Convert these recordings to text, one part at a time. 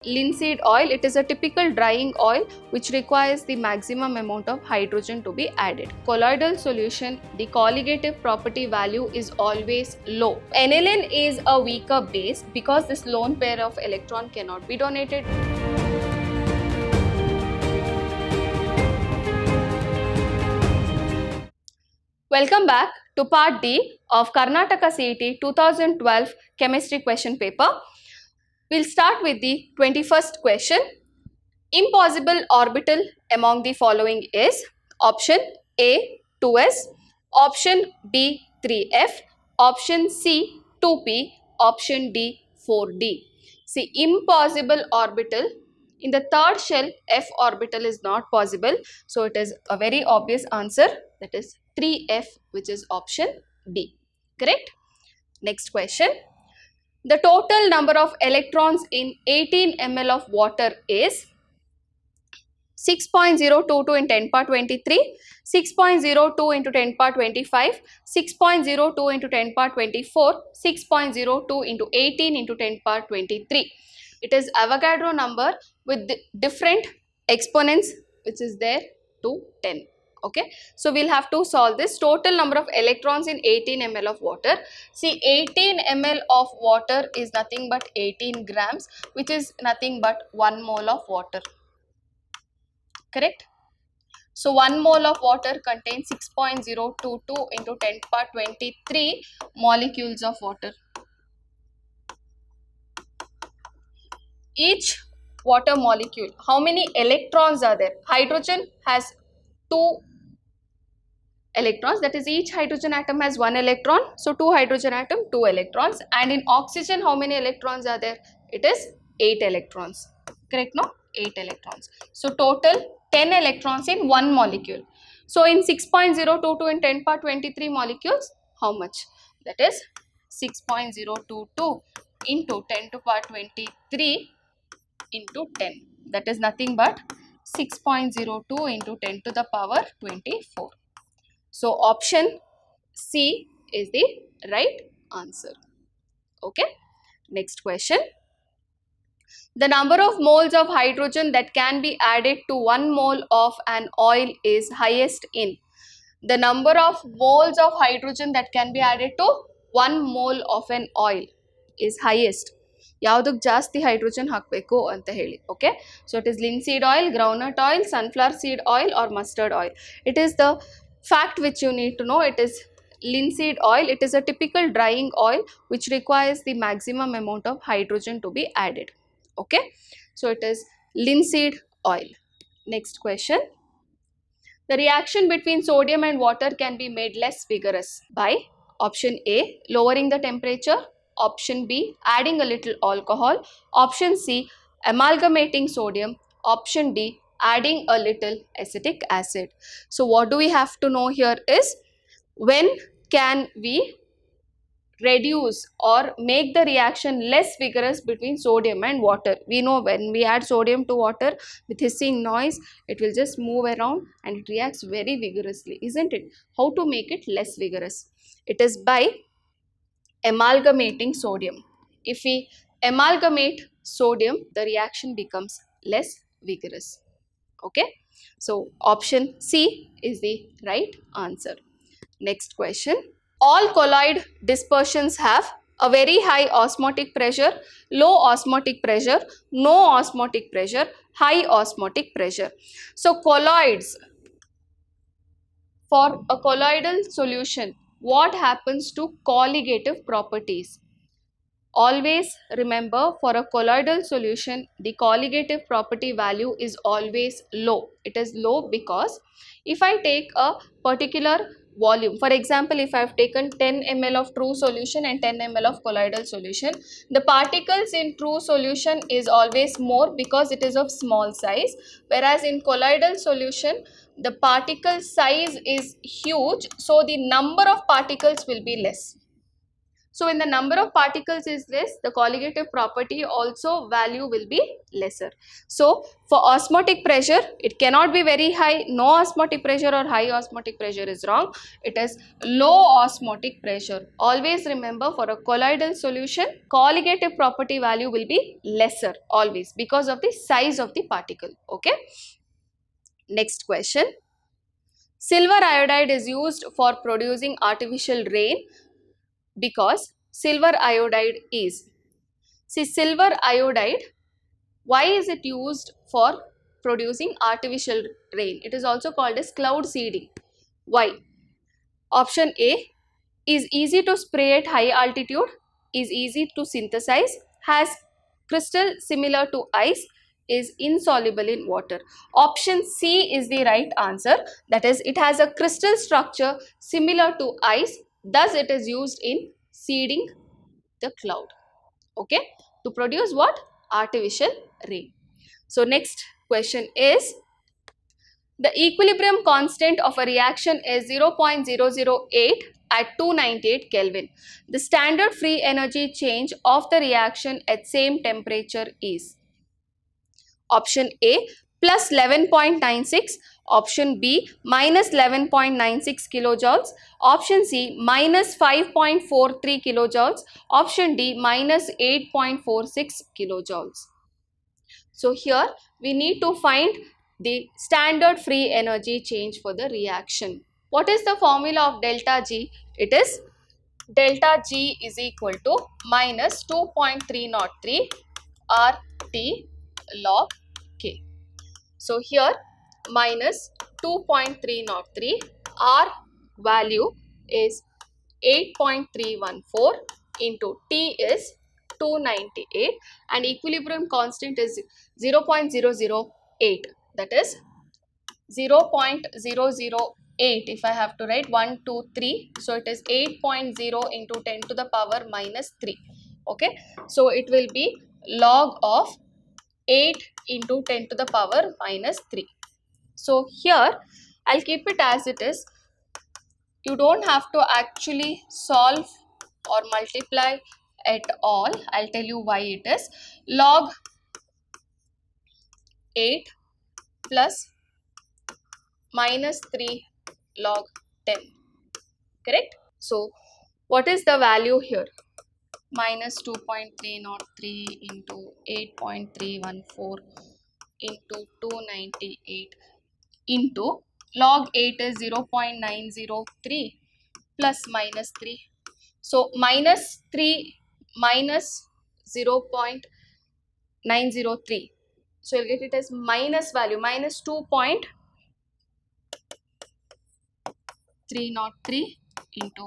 linseed oil. It is a typical drying oil which requires the maximum amount of hydrogen to be added. Colloidal solution, the colligative property value is always low. Aniline is a weaker base because this lone pair of electron cannot be donated. Welcome back to part D of Karnataka CET 2012 chemistry question paper. We'll start with the 21st question. Impossible orbital among the following is option A 2s, option B 3f, option C 2p, option D 4d. See, impossible orbital, in the third shell f orbital is not possible, so it is a very obvious answer, that is 3f, which is option D. Correct? Next question. The total number of electrons in 18 ml of water is 6.022 in 10 power 23, 6.02 into 10 power 25, 6.02 into 10 power 24, 6.02 into 18 into 10 power 23. It is Avogadro number with different exponents which is there to 10. Okay, so we'll have to solve this. Total number of electrons in 18 ml of water. See, 18 ml of water is nothing but 18 grams, which is nothing but 1 mole of water. Correct? So 1 mole of water contains 6.022 into 10 power 23 molecules of water. Each water molecule, how many electrons are there? Hydrogen has 2 electrons, that is each hydrogen atom has 1 electron. So 2 hydrogen atom, 2 electrons. And in oxygen, how many electrons are there? It is 8 electrons. Correct, no? 8 electrons. So total 10 electrons in one molecule. So in 6.022 in 10 power 23 molecules, how much? That is 6.022 into 10 to power 23 into 10. That is nothing but 6.02 into 10 to the power 24. So option C is the right answer. Okay. Next question. The number of moles of hydrogen that can be added to 1 mole of an oil is highest in. The number of moles of hydrogen that can be added to 1 mole of an oil is highest. Yavuduk jasti hydrogen hakbeku anta heli. Okay. So it is linseed oil, groundnut oil, sunflower seed oil or mustard oil. It is the fact which you need to know. It is linseed oil. It is a typical drying oil which requires the maximum amount of hydrogen to be added. Okay, so it is linseed oil. Next question. The reaction between sodium and water can be made less vigorous by option A, lowering the temperature, option B, adding a little alcohol, option C, amalgamating sodium, option D, adding a little acetic acid. So what do we have to know here is, when can we reduce or make the reaction less vigorous between sodium and water? We know when we add sodium to water with hissing noise, it will just move around and it reacts very vigorously, isn't it? How to make it less vigorous? It is by amalgamating sodium. If we amalgamate sodium, the reaction becomes less vigorous. Okay, so option C is the right answer. Next question. All colloid dispersions have a very high osmotic pressure, low osmotic pressure, no osmotic pressure, high osmotic pressure. So colloids, for a colloidal solution, what happens to colligative properties? Always remember, for a colloidal solution, the colligative property value is always low. It is low because if I take a particular volume, for example, if I have taken 10 ml of true solution and 10 ml of colloidal solution, the particles in true solution is always more because it is of small size, whereas in colloidal solution, the particle size is huge, so the number of particles will be less. So when the number of particles is less, the colligative property also value will be lesser. So for osmotic pressure, it cannot be very high. No osmotic pressure or high osmotic pressure is wrong. It is low osmotic pressure. Always remember, for a colloidal solution, colligative property value will be lesser always because of the size of the particle. Okay. Next question. Silver iodide is used for producing artificial rain because silver iodide is. See, silver iodide, why is it used for producing artificial rain? It is also called as cloud seeding. Why? Option A, is easy to spray at high altitude, is easy to synthesize, has crystal similar to ice, is insoluble in water. Option C is the right answer. That is, it has a crystal structure similar to ice, thus it is used in seeding the cloud. Okay, to produce what? Artificial rain. So next question is, the equilibrium constant of a reaction is 0.008 at 298 Kelvin. The standard free energy change of the reaction at same temperature is. Option A, plus 11.96, option B, minus 11.96 kilojoules, option C, minus 5.43 kilojoules, option D, minus 8.46 kilojoules. So here we need to find the standard free energy change for the reaction. What is the formula of delta G? It is delta G is equal to minus 2.303 RT log K. So here minus 2.303, R value is 8.314 into T is 298 and equilibrium constant is 0.008, that is 0.008. if I have to write 1, 2, 3, so it is 8.0 into 10 to the power minus 3. Okay, so it will be log of 8 into 10 to the power minus 3. So here I'll keep it as it is. You don't have to actually solve or multiply at all. I'll tell you why it is. Log 8 plus minus 3 log 10. Correct? So what is the value here? Minus 2.303 into 8.314 into 298 into log 8 is 0.903 plus minus 3. So minus 3 minus 0.903. So you'll get it as minus value, minus 2.303 into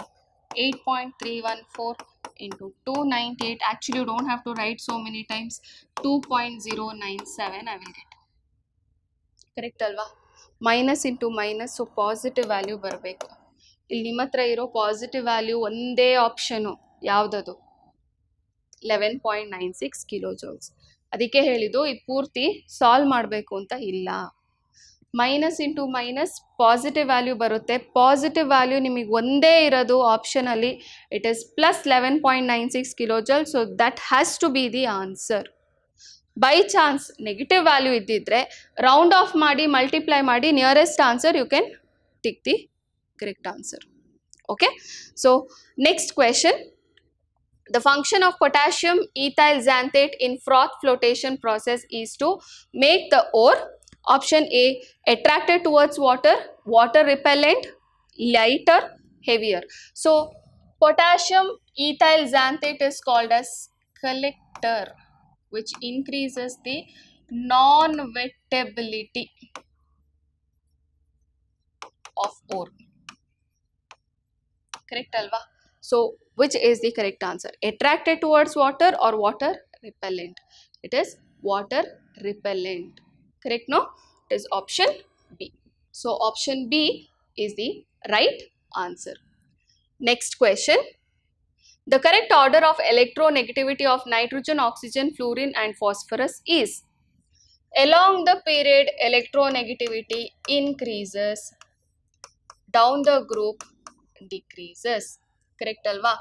8.314 into 298. Actually, you don't have to write so many times. 2.097 I will get. Correct alva? Minus into minus, so positive value ಬರಬೇಕು. ಇಲ್ಲಿ ನಿಮ್ಮ ಹತ್ರ ಇರೋ positive value ಒಂದೇ option ಯಾವುದದು? 11.96 ಕಿಲೋಜೌಲ್ಸ್. ಅದಕ್ಕೆ ಹೇಳಿದ್ದು ಇದು ಪೂರ್ತಿ ಸಾಲ್ವ್ ಮಾಡಬೇಕು ಅಂತ ಇಲ್ಲ. Minus into minus positive value ಬರುತ್ತೆ. ಪಾಸಿಟಿವ್ ವ್ಯಾಲ್ಯೂ ನಿಮಗೆ ಒಂದೇ ಇರೋದು ಆಪ್ಷನಲ್ಲಿ. It is plus 11.96 kilojoule. So that has to be the answer. By chance negative value ಇದ್ದಿದ್ರೆ ರೌಂಡ್ ಆಫ್ ಮಾಡಿ ಮಲ್ಟಿಪ್ಲೈ ಮಾಡಿ nearest answer you can tick the correct answer. Okay, so next question. The function of potassium ethyl xanthate in froth flotation process is to make the ore, option A, attracted towards water, water repellent, lighter, heavier. So potassium ethyl xanthate is called as collector, which increases the non-wettability of ore. Correct alva? So which is the correct answer? Attracted towards water or water repellent? It is water repellent. Correct? No? It is option B. So option B is the right answer. Next question. The correct order of electronegativity of nitrogen, oxygen, fluorine and phosphorus is: along the period electronegativity increases, down the group decreases. Correct alva?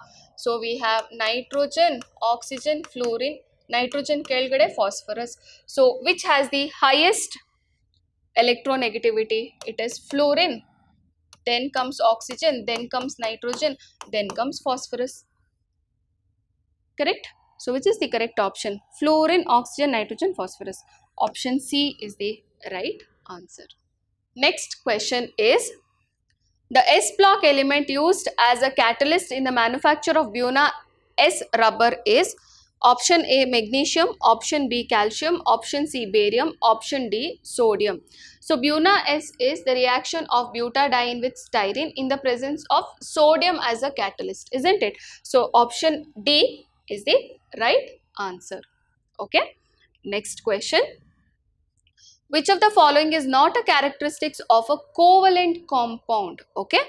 So we have nitrogen, oxygen, fluorine, nitrogen ಕೆಳಗಡೆ phosphorus. So which has the highest electronegativity? It is fluorine, then comes oxygen, then comes nitrogen, then comes phosphorus. Correct? So which is the correct option? Fluorine, oxygen, nitrogen, phosphorus. Option C is the right answer. Next question is, the S block element used as a catalyst in the manufacture of Buna S rubber is option A magnesium, option B calcium, option C barium, option D sodium. So Buna S is the reaction of butadiene with styrene in the presence of sodium as a catalyst, isn't it? So option D is the right answer. Okay. Next question. Which of the following is not a characteristics of a covalent compound? Okay.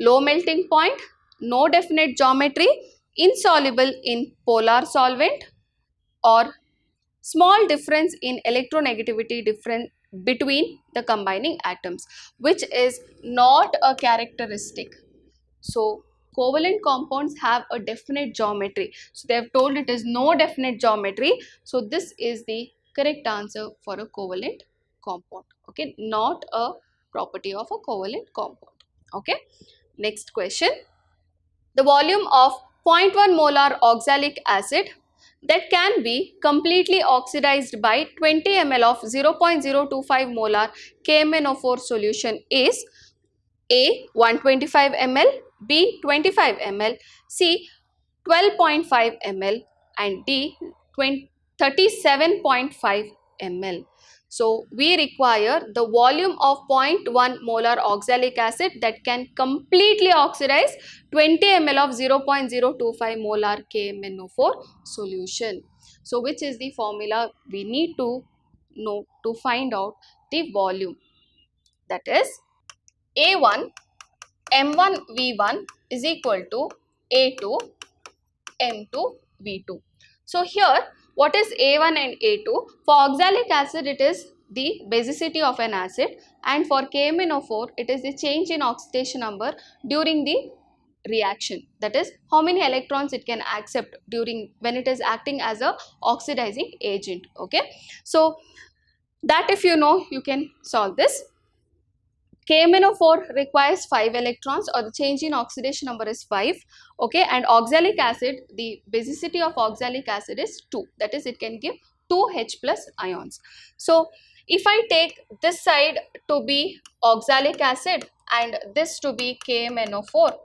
Low melting point, no definite geometry, insoluble in polar solvent, or small difference in electronegativity difference between the combining atoms, which is not a characteristic. So covalent compounds have a definite geometry. So they have told it is no definite geometry. So this is the correct answer for a covalent compound. Okay, not a property of a covalent compound. Okay, next question. The volume of 0.1 molar oxalic acid that can be completely oxidized by 20 ml of 0.025 molar KMnO4 solution is A 125 ml, B 25 ml, C 12.5 ml and D 37.5 ml. So we require the volume of 0.1 molar oxalic acid that can completely oxidize 20 ml of 0.025 molar KMnO4 solution. So which is the formula we need to know to find out the volume? That is A1 M1 V1 is equal to A2 M2 V2. So here what is A1 and A2? For oxalic acid it is the basicity of an acid, and for KMnO4 it is the change in oxidation number during the reaction, that is how many electrons it can accept during when it is acting as a oxidizing agent. Okay, so that if you know, you can solve this. KMnO4 requires 5 electrons, or the change in oxidation number is 5. Okay, and oxalic acid, the basicity of oxalic acid is 2. That is, it can give 2 H plus ions. So if I take this side to be oxalic acid and this to be KMnO4,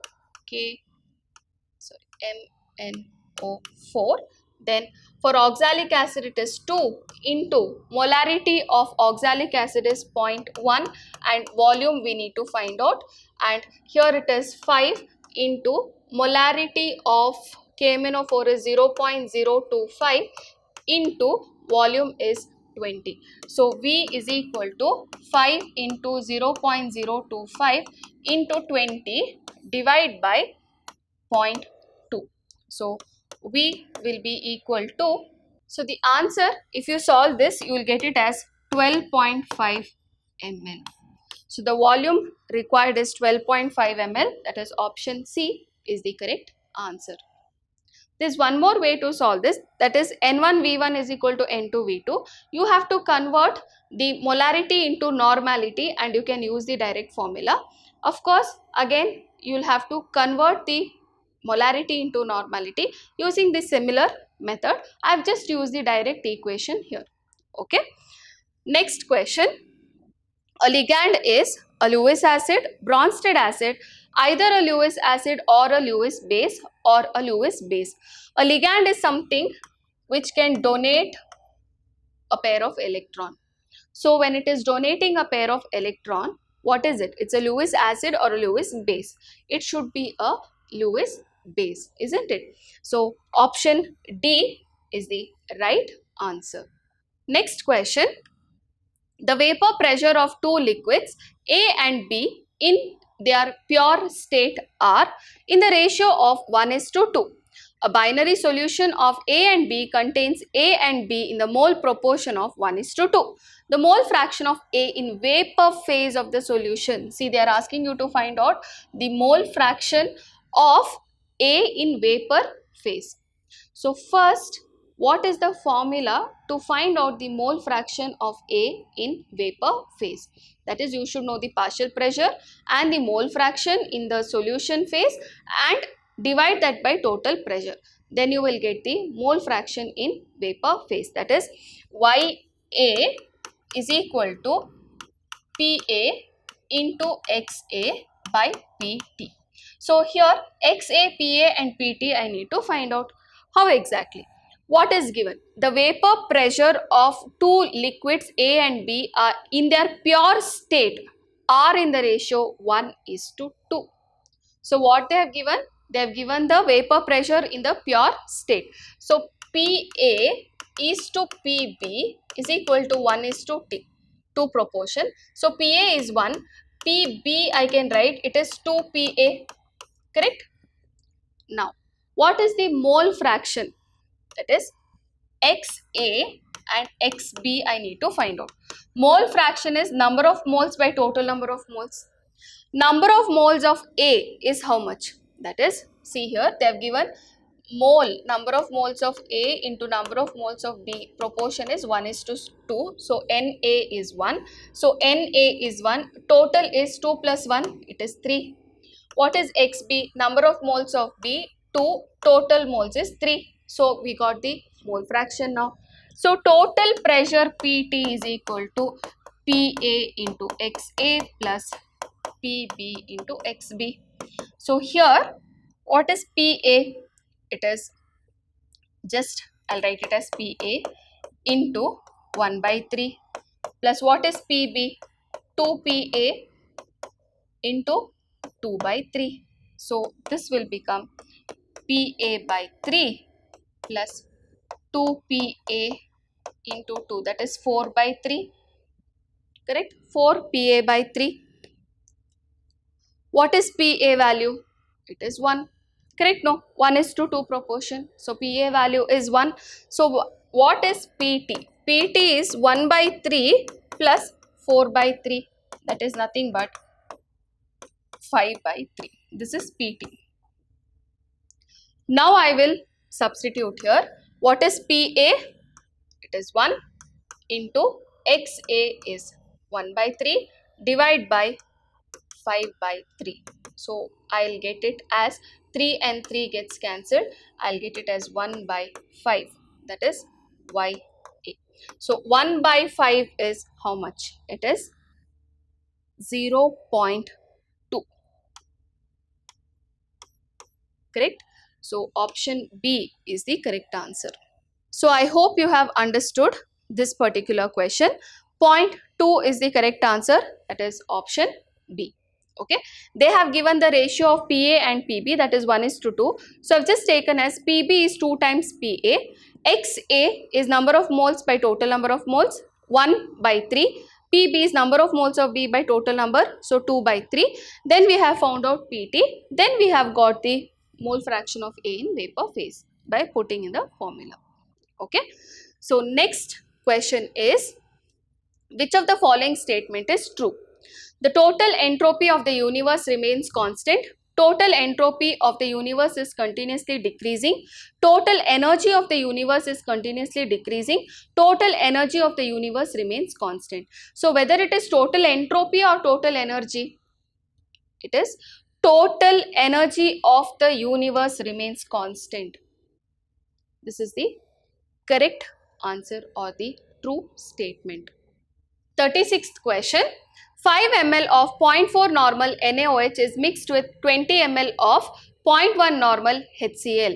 MnO4, then for oxalic acid it is 2 into molarity of oxalic acid is 0.1 and volume we need to find out, and here it is 5 into molarity of KMnO4 is 0.025 into volume is 20. So V is equal to 5 into 0.025 into 20 divide by 0.2. So V will be equal to, so the answer, if you solve this, you will get it as 12.5 ml. So the volume required is 12.5 ml, that is option C is the correct answer. There is one more way to solve this, that is N1 V1 is equal to N2 V2. You have to convert the molarity into normality and you can use the direct formula. Of course, again you will have to convert the molarity into normality using this similar method. I have just used the direct equation here. Okay. Next question. A ligand is a Lewis acid, Bronsted acid, either a Lewis acid or a Lewis base or a Lewis base. A ligand is something which can donate a pair of electron. So when it is donating a pair of electron, what is it? It's a Lewis acid or a Lewis base. It should be a Lewis base, isn't it? So option D is the right answer. Next question. The vapor pressure of two liquids A and B in their pure state are in the ratio of 1:2. A binary solution of A and B contains A and B in the mole proportion of 1:2. The mole fraction of A in vapor phase of the solution. See, they are asking you to find out the mole fraction of A in vapor phase. So first, what is the formula to find out the mole fraction of A in vapor phase? That is, you should know the partial pressure and the mole fraction in the solution phase and divide that by total pressure. Then you will get the mole fraction in vapor phase. That is, YA is equal to PA into XA by PT. So here XA, PA and PT I need to find out. How exactly? What is given? The vapor pressure of two liquids A and B are in their pure state are in the ratio 1:2. So what they have given? They have given the vapor pressure in the pure state. So PA is to PB is equal to 1:T. 2 proportion. So PA is 1, PB I can write it is 2PA, correct? Now, what is the mole fraction? That is XA and XB I need to find out. Mole fraction is number of moles by total number of moles. Number of moles of A is how much? That is, see here they have given mole, number of moles of A into number of moles of B, proportion is 1:2. So Na is 1. So Na is 1, total is 2 plus 1, it is 3. What is Xb? Number of moles of B, 2, total moles is 3. So we got the mole fraction now. So total pressure PT is equal to PA into XA plus PB into XB. So here, what is PA? It is just, I'll write it as PA into 1/3 plus what is PB? 2PA into 2/3. So this will become PA by 3 plus 2PA into 2, that is 4/3, correct? 4PA by 3. What is PA value? It is 1. Correct? No, 1:2 proportion. So PA value is 1. So what is PT? PT is 1/3 plus 4/3. That is nothing but 5/3. This is PT. Now I will substitute here. What is PA? It is 1 into XA is 1/3 divide by 5/3. So I'll get it as 3 and 3 gets cancelled. I'll get it as 1/5. That is YA. So 1/5 is how much? It is 0.2. Correct? So option B is the correct answer. So I hope you have understood this particular question. 0.2 is the correct answer. That is option B. Okay, they have given the ratio of PA and PB, that is 1:2. So I've just taken as PB is 2 times PA. XA is number of moles by total number of moles, 1/3. PB is number of moles of B by total number, so 2/3. Then we have found out PT. Then we have got the mole fraction of A in vapor phase by putting in the formula. Okay, so next question is, which of the following statement is true? The total entropy of the universe remains constant. Total entropy of the universe is continuously decreasing. Total energy of the universe is continuously decreasing. Total energy of the universe remains constant. So whether it is total entropy or total energy, it is total energy of the universe remains constant. This is the correct answer or the true statement. 36th question. 5 ml of 0.4 normal NaOH is mixed with 20 ml of 0.1 normal HCl.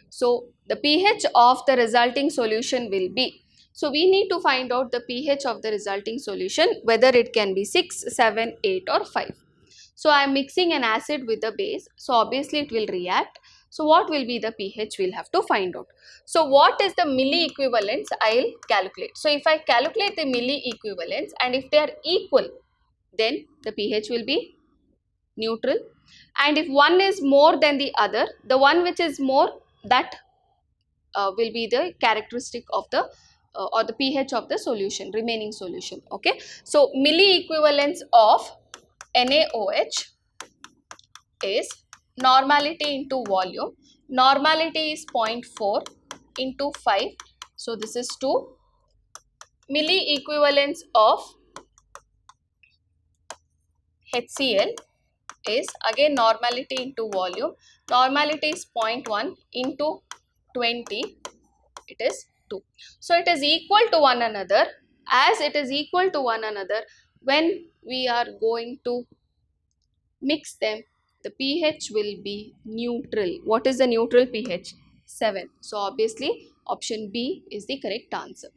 So the pH of the resulting solution will be. So we need to find out the pH of the resulting solution, whether it can be 6, 7, 8 or 5. So I am mixing an acid with a base. So obviously it will react. So what will be the pH? We'll have to find out. So what is the milli equivalence? I'll calculate. So if I calculate the milli equivalence and if they are equal, then the pH will be neutral. And if one is more than the other, the one which is more, that will be the characteristic of the or the pH of the solution, remaining solution. Okay. So milli equivalence of NaOH is normality into volume. Normality is 0.4 into 5. So this is 2. Milli equivalents of HCl is again normality into volume. Normality is 0.1 into 20. It is 2. So it is equal to one another. As it is equal to one another, when we are going to mix them, the pH will be neutral. What is the neutral pH? 7. So obviously option B is the correct answer.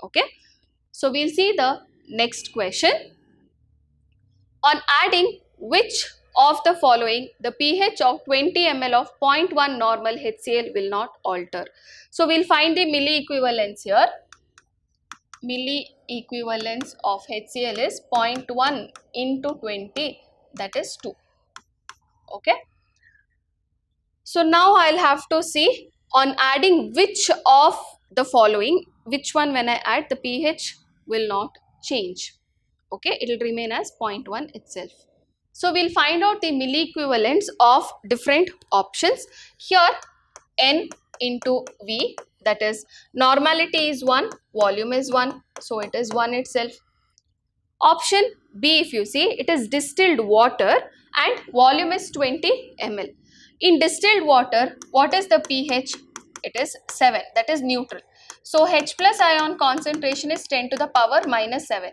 Okay. So we'll see the next question. On adding which of the following, the pH of 20 ml of 0.1 normal HCl will not alter. So we'll find the milli equivalence here. Milli equivalence of HCl is 0.1 into 20, that is 2. Okay. So now I'll have to see on adding which of the following, which one when I add the pH will not change. Okay, it will remain as 0.1 itself. So we'll find out the milli equivalents of different options. Here N into V, that is normality is 1, volume is 1, so it is 1 itself. Option B, if you see, it is distilled water and volume is 20 ml. In distilled water, what is the pH? It is 7, that is neutral. So H plus ion concentration is 10 to the power minus 7,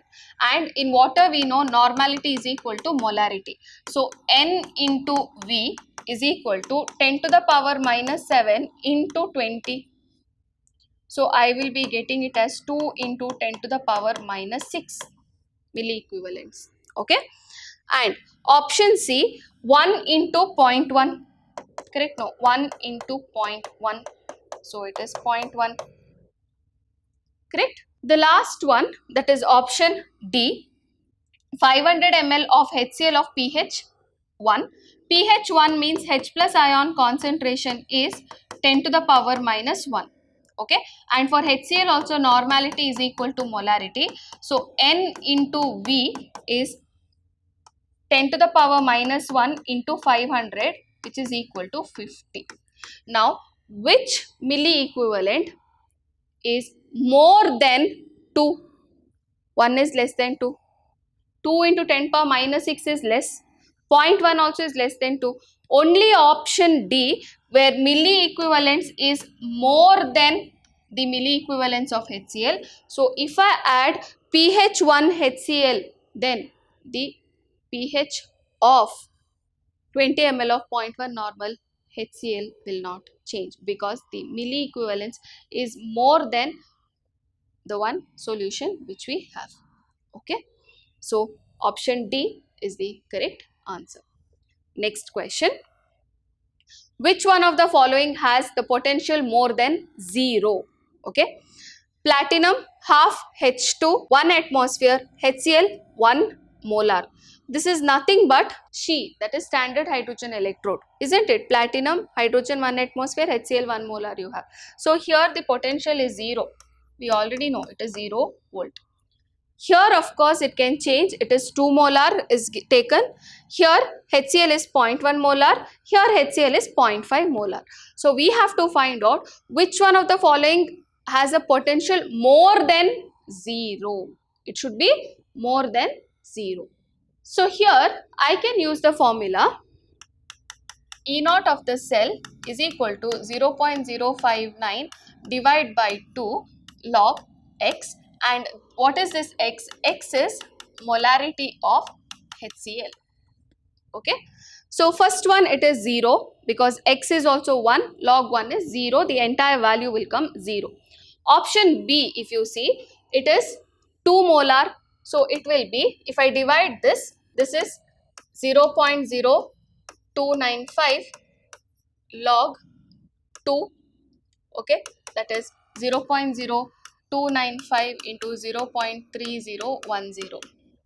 and in water we know normality is equal to molarity. So N into V is equal to 10 to the power minus 7 into 20. So I will be getting it as 2 into 10 to the power minus 6 milli equivalents. Okay. And option C, 1 into 0.1. Correct? No, 1 into 0.1. So it is 0.1. Correct? The last one, that is option D, 500 ml of HCl of pH 1. pH 1 means H plus ion concentration is 10 to the power minus 1. Okay, and for HCl also normality is equal to molarity. So N into V is 10 to the power minus 1 into 500, which is equal to 50. Now, which milli equivalent is more than 2? 1 is less than 2. 2 into 10 power minus 6 is less. 0.1 also is less than 2. Only option D, where milli equivalence is more than the milli equivalence of HCl. So if I add pH1 HCl, then the pH of 20 ml of 0.1 normal HCl will not change, because the milli equivalence is more than the one solution which we have. Okay. So option D is the correct answer. Next question. Which one of the following has the potential more than 0? Okay. Platinum half H2 1 atmosphere, HCl 1 molar. This is nothing but She, that is standard hydrogen electrode, isn't it? Platinum, hydrogen 1 atmosphere, HCl 1 molar you have. So here the potential is 0. We already know it is 0 volt. Here of course it can change, it is 2 molar is taken. Here HCl is 0.1 molar, here HCl is 0.5 molar. So we have to find out which one of the following has a potential more than 0. It should be more than 0. So here I can use the formula E naught of the cell is equal to 0.059 divided by 2 log X. And what is this X? X is molarity of HCl. Okay. So first one, it is 0 because X is also 1, log 1 is 0, the entire value will come 0. Option B, if you see, it is 2 molar. So it will be, if I divide this is 0.0295 log 2. Okay, that is 0.0295 into 0.3010.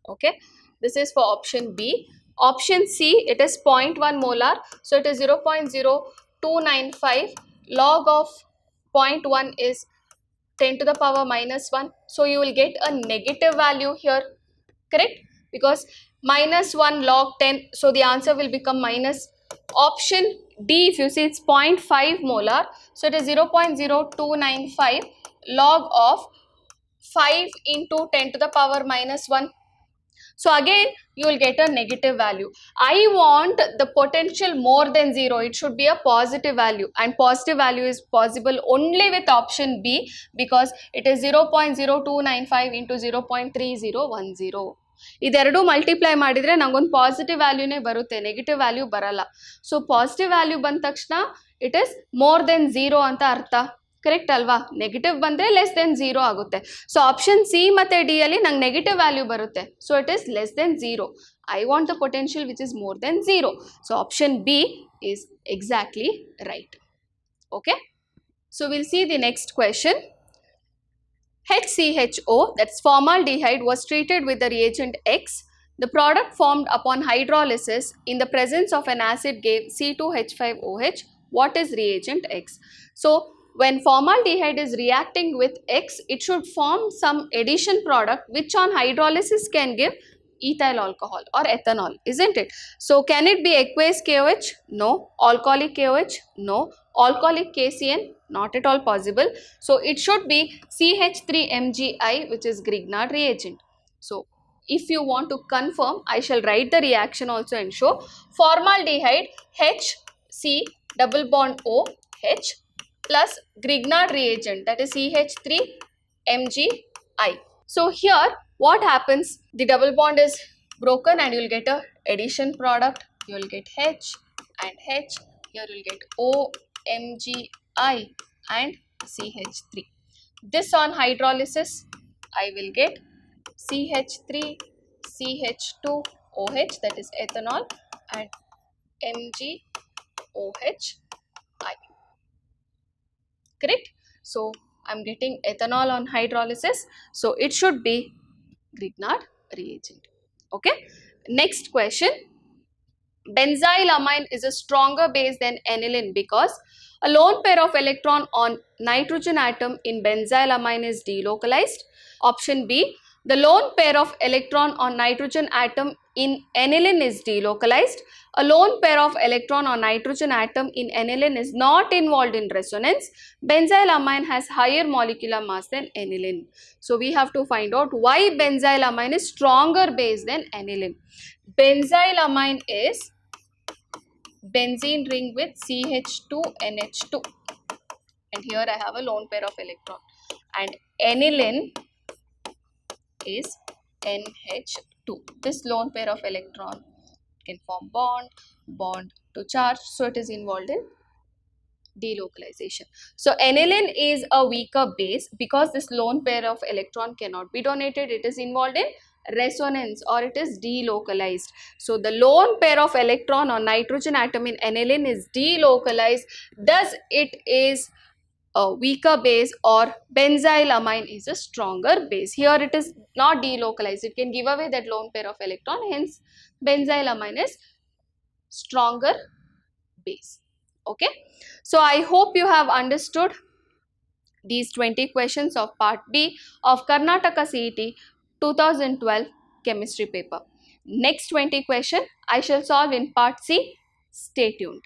Okay, this is for option B. Option C, it is 0.1 molar. So it is 0.0295 log of 0.1 is 10 to the power minus 1. So you will get a negative value here, correct? Because minus 1 log 10, so the answer will become minus Option D, if you see, it's 0.5 molar. So it is 0.0295 log of 5 into 10 to the power minus 1. So again, you will get a negative value. I want the potential more than 0. It should be a positive value, and positive value is possible only with option B because it is 0.0295 into 0.3010. ಇದೆರಡು multiply ಮಾಡಿದರೆ ನಂಗೊಂದು positive ವ್ಯಾಲ್ಯೂನೇ ಬರುತ್ತೆ, negative value ಬರಲ್ಲ. So positive value ಬಂದ ತಕ್ಷಣ it is more than 0 ಅಂತ ಅರ್ಥ. Correct ಅಲ್ವಾ? ನೆಗೆಟಿವ್ ಬಂದರೆ ಲೆಸ್ ದೆನ್ 0 ಆಗುತ್ತೆ. ಸೊ ಆಪ್ಷನ್ ಸಿ ಮತ್ತು ಡಿ ಅಲ್ಲಿ ನಂಗೆ ನೆಗೆಟಿವ್ ವ್ಯಾಲ್ಯೂ ಬರುತ್ತೆ. So it is less than 0. I want the potential which is more than 0. So option B is exactly right. Okay, so will see the next question. HCHO, that's formaldehyde, was treated with the reagent X. The product formed upon hydrolysis in the presence of an acid gave C2H5OH. What is reagent X? So when formaldehyde is reacting with X, it should form some addition product which on hydrolysis can give ethyl alcohol or ethanol, isn't it? So can it be aqueous KOH? No. Alcoholic KOH? No. Alcoholic KCN? Not at all possible. So it should be CH3MgI, which is Grignard reagent. So if you want to confirm, I shall write the reaction also and show. Formaldehyde HC double bond OH plus Grignard reagent, that is CH3MgI. So here what happens, the double bond is broken and you will get a addition product. You will get H and H. Here you will get OMgI and CH3. This on hydrolysis I will get CH3 CH2OH, that is ethanol, and MgOHI. Correct? So I'm getting ethanol on hydrolysis. So it should be Grignard reagent. Okay. Next question. Benzylamine is a stronger base than aniline because a lone pair of electron on nitrogen atom in benzylamine is delocalized. Option B, the lone pair of electron on nitrogen atom in aniline is delocalized. A lone pair of electron on nitrogen atom in aniline is not involved in resonance. Benzylamine has higher molecular mass than aniline. So we have to find out why benzylamine is stronger base than aniline. Benzylamine is benzene ring with CH2NH2, and here I have a lone pair of electron, and aniline is NH2. This lone pair of electron can form bond to charge, so it is involved in delocalization. So aniline is a weaker base because this lone pair of electron cannot be donated. It is involved in resonance or it is delocalized. So the lone pair of electron on nitrogen atom in aniline is delocalized, thus it is a weaker base, or benzylamine is a stronger base. Here it is not delocalized, it can give away that lone pair of electron, hence benzylamine is stronger base. Okay, so I hope you have understood these 20 questions of part B of Karnataka CET 2012 chemistry paper. Next 20 question I shall solve in part C. Stay tuned.